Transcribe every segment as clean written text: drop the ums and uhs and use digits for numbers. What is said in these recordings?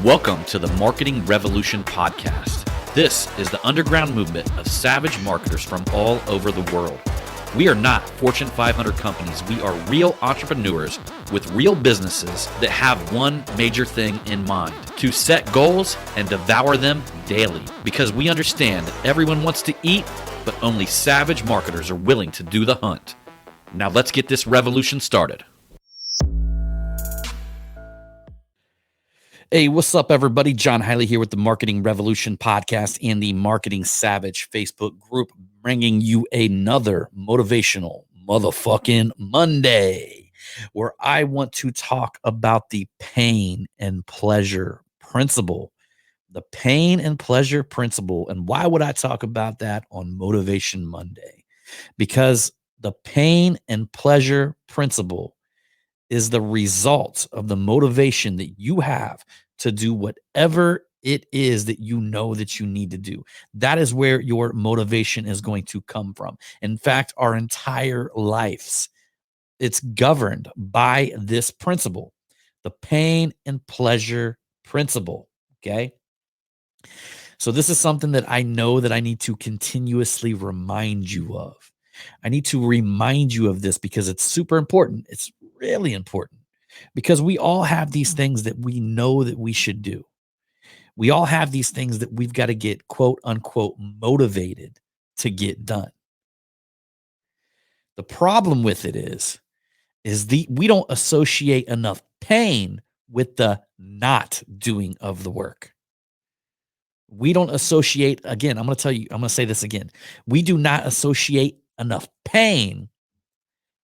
Welcome to the Marketing Revolution podcast. This is the underground movement of savage marketers from all over the world. We are not Fortune 500 companies. We are real entrepreneurs with real businesses that have one major thing in mind: to set goals and devour them daily. Because we understand that everyone wants to eat, but only savage marketers are willing to do the hunt. Now let's get this revolution started. Hey, what's up, everybody? John Hiley here with the Marketing Revolution podcast and the Marketing Savage Facebook group, bringing you another motivational motherfucking Monday, where I want to talk about the pain and pleasure principle. The pain and pleasure principle. And why would I talk about that on Motivation Monday? Because the pain and pleasure principle is the result of the motivation that you have to do whatever it is that you know that you need to do. That is where your motivation is going to come from. In fact, our entire lives, it's governed by this principle, the pain and pleasure principle. Okay. So this is something that I know that I need to continuously remind you of. I need to remind you of this because it's super important. It's really important because we all have these things that we know that we should do. We all have these things that we've got to get quote unquote motivated to get done. The problem with it is we don't associate enough pain with the not doing of the work. We don't associate, again, I'm going to say this again. We do not associate enough pain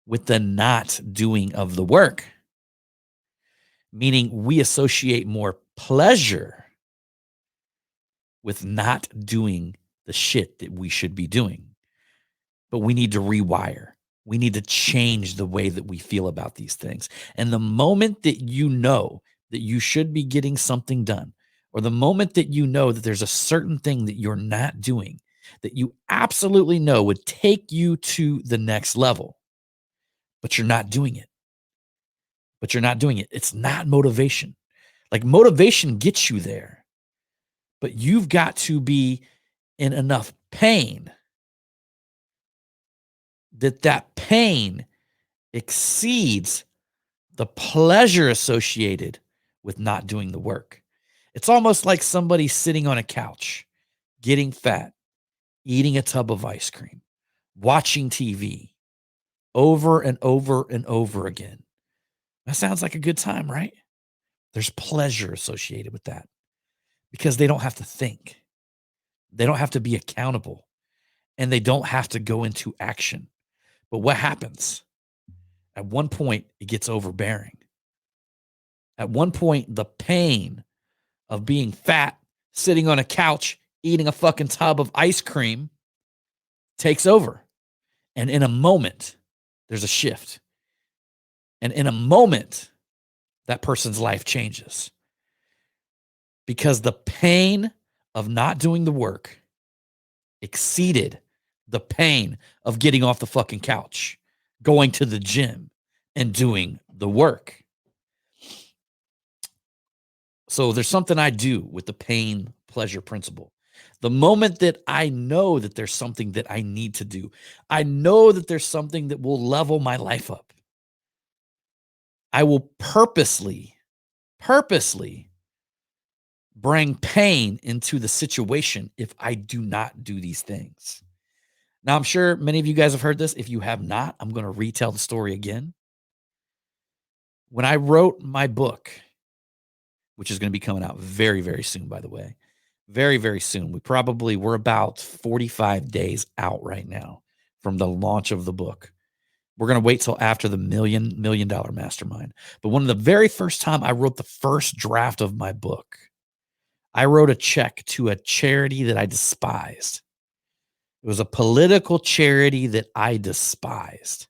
with the not doing of the work, meaning we associate more pleasure with not doing the shit that we should be doing. But we need to rewire. We need to change the way that we feel about these things. And the moment that you know that you should be getting something done, or the moment that you know that there's a certain thing that you're not doing, that you absolutely know would take you to the next level, but you're not doing it. It's not motivation. Like, motivation gets you there, but you've got to be in enough pain that pain exceeds the pleasure associated with not doing the work. It's almost like somebody sitting on a couch, getting fat, eating a tub of ice cream, watching TV over and over and over again. That sounds like a good time, right? There's pleasure associated with that because they don't have to think. They don't have to be accountable, and they don't have to go into action. But what happens? At one point, it gets overbearing. At one point, the pain of being fat, sitting on a couch, eating a fucking tub of ice cream takes over. And in a moment, there's a shift. And in a moment, that person's life changes. Because the pain of not doing the work exceeded the pain of getting off the fucking couch, going to the gym, and doing the work. So there's something I do with the pain pleasure principle. The moment that I know that there's something that I need to do, I know that there's something that will level my life up, I will purposely bring pain into the situation if I do not do these things. Now, I'm sure many of you guys have heard this. If you have not, I'm going to retell the story again. When I wrote my book, which is going to be coming out very, very soon, by the way, very, very soon. We're about 45 days out right now from the launch of the book. We're going to wait till after the $1 million mastermind. But one of the very first time I wrote the first draft of my book, I wrote a check to a charity that I despised. It was a political charity that I despised.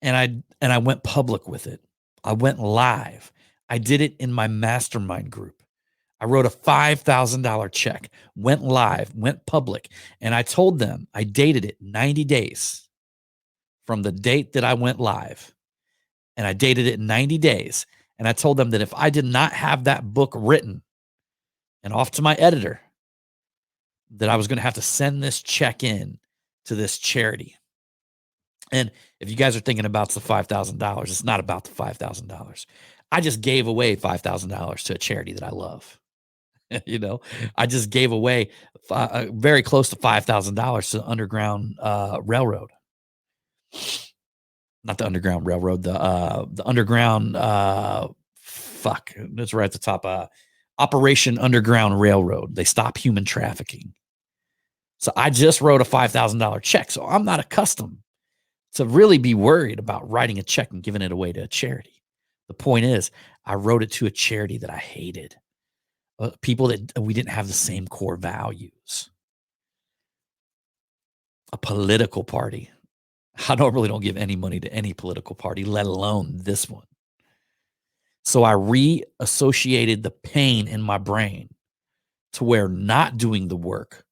And I went public with it. I went live. I did it in my mastermind group. I wrote a $5,000 check, went live, went public, and I told them I dated it 90 days from the date that I went live. And I dated it 90 days. And I told them that if I did not have that book written and off to my editor, that I was going to have to send this check in to this charity. And if you guys are thinking about the $5,000, it's not about the $5,000. I just gave away $5,000 to a charity that I love. You know, I just gave away very close to $5,000 to the Underground Railroad. Not the Underground Railroad, the Underground fuck, that's right at the top. Operation Underground Railroad. They stop human trafficking. So I just wrote a $5,000 check. So I'm not accustomed to really be worried about writing a check and giving it away to a charity. The point is, I wrote it to a charity that I hated. People that we didn't have the same core values. A political party. I normally don't give any money to any political party, let alone this one. So I reassociated the pain in my brain to where not doing the work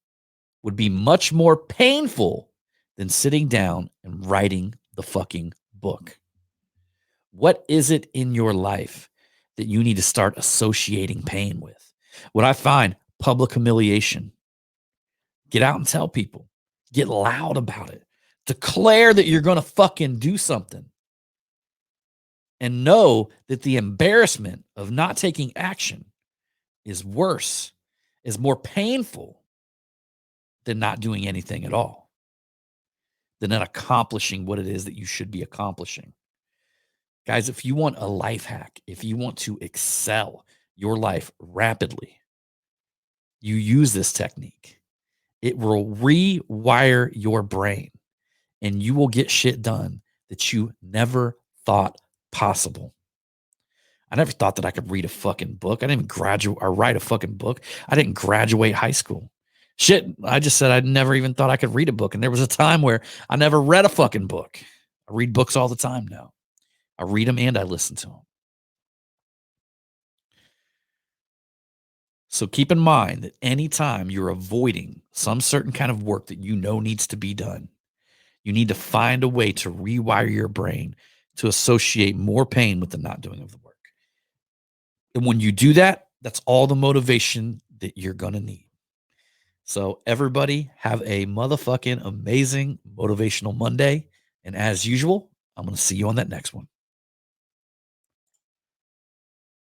would be much more painful than sitting down and writing the fucking book. What is it in your life that you need to start associating pain with? What I find, public humiliation. Get out and tell people. Get loud about it. Declare that you're going to fucking do something. And know that the embarrassment of not taking action is worse, is more painful than not doing anything at all, than not accomplishing what it is that you should be accomplishing. Guys, if you want a life hack, if you want to excel your life rapidly, you use this technique. It will rewire your brain and you will get shit done that you never thought possible. I never thought that I could read a fucking book. I didn't even graduate or write a fucking book. I didn't graduate high school. Shit, I just said I never even thought I could read a book. And there was a time where I never read a fucking book. I read books all the time now. I read them and I listen to them. So keep in mind that anytime you're avoiding some certain kind of work that you know needs to be done, you need to find a way to rewire your brain to associate more pain with the not doing of the work. And when you do that, that's all the motivation that you're going to need. So everybody have a motherfucking amazing motivational Monday. And as usual, I'm going to see you on that next one.